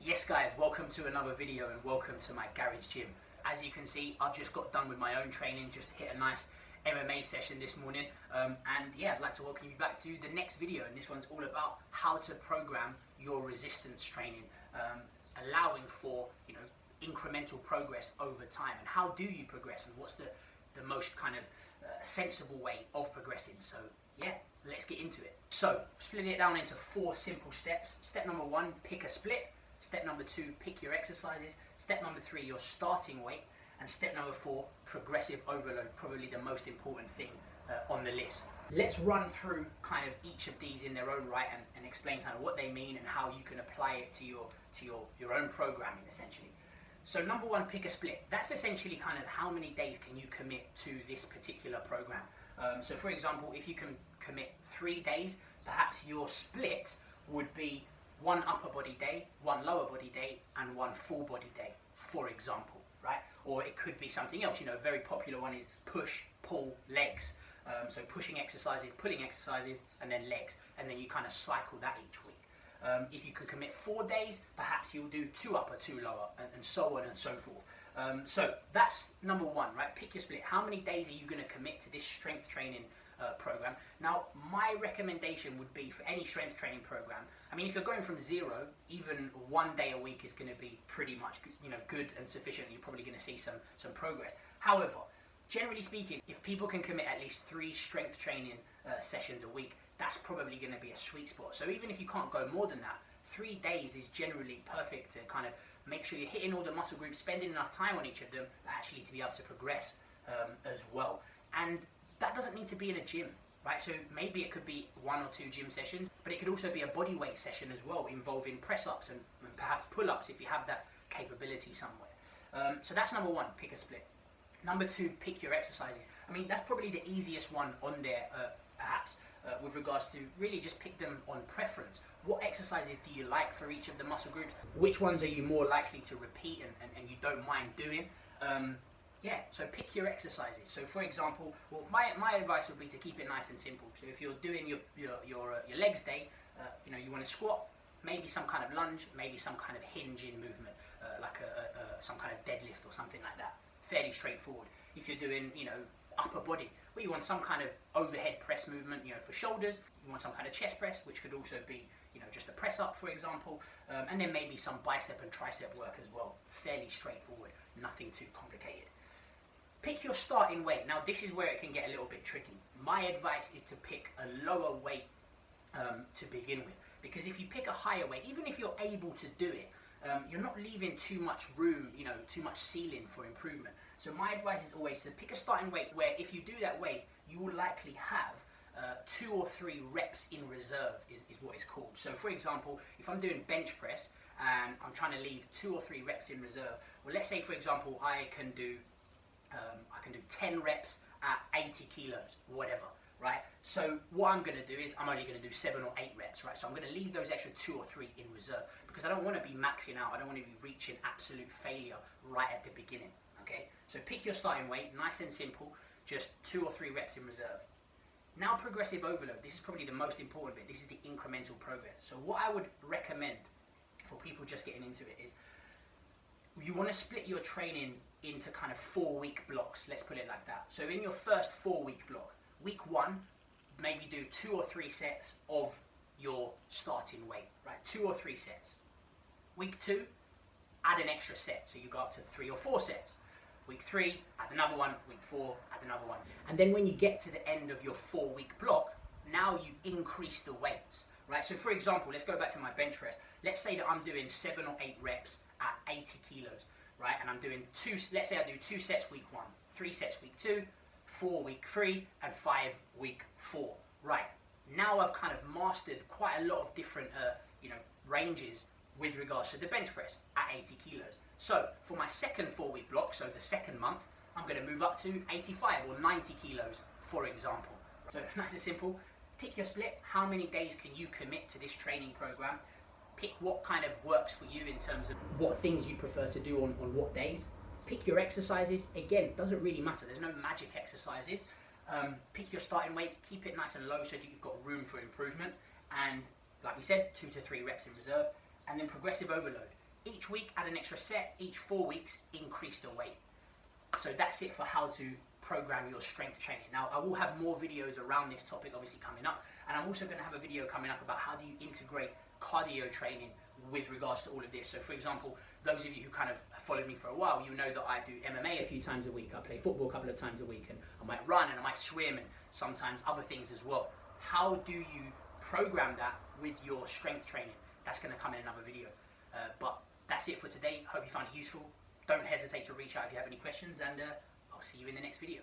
Yes guys, welcome to another video and welcome to my garage gym. As you can see, I've just got done with my own training, just hit a nice MMA session this morning, and yeah, I'd like to welcome you back to the next video, and this one's all about how to program your resistance training, allowing for, incremental progress over time. And how do you progress, and what's the most kind of sensible way of progressing? So yeah, let's get into it. So splitting it down into 4 simple steps. Step number 1, pick a split. Step number 2, pick your exercises. Step number 3, your starting weight. And step number 4, progressive overload, probably the most important thing on the list. Let's run through kind of each of these in their own right and explain kind of what they mean and how you can apply it to your own programming essentially. So number 1, pick a split. That's essentially kind of how many days can you commit to this particular program. So for example, if you can commit 3 days, perhaps your split would be 1 upper body day, 1 lower body day, and 1 full body day, for example, right? Or it could be something else. A very popular one is push, pull, legs. So pushing exercises, pulling exercises, and then legs. And then you kind of cycle that each week. If you can commit 4 days, perhaps you'll do 2 upper, 2 lower, and so on and so forth. So that's number 1, right? Pick your split. How many days are you going to commit to this strength training program? Now, my recommendation would be for any strength training program, I mean, if you're going from 0, even 1 day a week is going to be pretty much, good and sufficient. You're probably going to see some progress. However, generally speaking, if people can commit at least 3 strength training sessions a week, that's probably going to be a sweet spot. So even if you can't go more than that, 3 days is generally perfect to kind of make sure you're hitting all the muscle groups, spending enough time on each of them, actually to be able to progress as well. And that doesn't need to be in a gym, right? So maybe it could be 1 or 2 gym sessions, but it could also be a body weight session as well, involving press-ups and perhaps pull-ups if you have that capability somewhere. So that's number 1, pick a split. Number 2, pick your exercises. I mean, that's probably the easiest one on there, perhaps, with regards to really just pick them on preference. What exercises do you like for each of the muscle groups? Which ones are you more likely to repeat and you don't mind doing? Yeah, so pick your exercises. So for example, well, my advice would be to keep it nice and simple. So if you're doing your legs day, you want to squat, maybe some kind of lunge, maybe some kind of hinge in movement, like some kind of deadlift or something like that. Fairly straightforward. If you're doing, upper body, well, you want some kind of overhead press movement, for shoulders. You want some kind of chest press, which could also be, just a press up, for example, and then maybe some bicep and tricep work as well. Fairly straightforward, nothing too complicated. Pick your starting weight. Now, this is where it can get a little bit tricky. My advice is to pick a lower weight to begin with, because if you pick a higher weight, even if you're able to do it, you're not leaving too much room, too much ceiling for improvement. So my advice is always to pick a starting weight where if you do that weight, you will likely have 2 or 3 reps in reserve is what it's called. So for example, if I'm doing bench press and I'm trying to leave 2 or 3 reps in reserve, well, let's say for example, I can do 10 reps at 80 kilos, whatever, right? So what I'm going to do is I'm only going to do 7 or 8 reps, right? So I'm going to leave those extra 2 or 3 in reserve because I don't want to be maxing out. I don't want to be reaching absolute failure right at the beginning, okay? So pick your starting weight, nice and simple, just 2 or 3 reps in reserve. Now progressive overload, this is probably the most important bit. This is the incremental progress. So what I would recommend for people just getting into it is you want to split your training into kind of 4-week blocks, let's put it like that. So in your first 4-week block, week 1, maybe do 2 or 3 sets of your starting weight, right? 2 or 3 sets. Week 2, add an extra set, so you go up to 3 or 4 sets. Week 3, add another one. Week 4, add another one. And then when you get to the end of your 4-week block, now you increase the weights, right? So for example, let's go back to my bench press. Let's say that I'm doing 7 or 8 reps at 80 kilos, right? And I'm doing 2, let's say I do 2 sets week 1, 3 sets week 2, 4 week 3, and 5 week 4, right? Now I've kind of mastered quite a lot of different, ranges with regards to the bench press at 80 kilos. So for my second 4-week block, so the second month, I'm going to move up to 85 or 90 kilos, for example. So nice and simple. Pick your split. How many days can you commit to this training program? Pick what kind of works for you in terms of what things you prefer to do on what days. Pick your exercises. Again, it doesn't really matter. There's no magic exercises. Pick your starting weight. Keep it nice and low so that you've got room for improvement. And like we said, 2 to 3 reps in reserve. And then progressive overload. Each week add an extra set, each 4 weeks increase the weight. So that's it for how to program your strength training. Now I will have more videos around this topic obviously coming up, and I'm also going to have a video coming up about how do you integrate cardio training with regards to all of this. So for example, those of you who kind of followed me for a while, you know that I do MMA a few times a week, I play football a couple of times a week, and I might run and I might swim and sometimes other things as well. How do you program that with your strength training? That's going to come in another video. But that's it for today. Hope you found it useful. Don't hesitate to reach out if you have any questions, and I'll see you in the next video.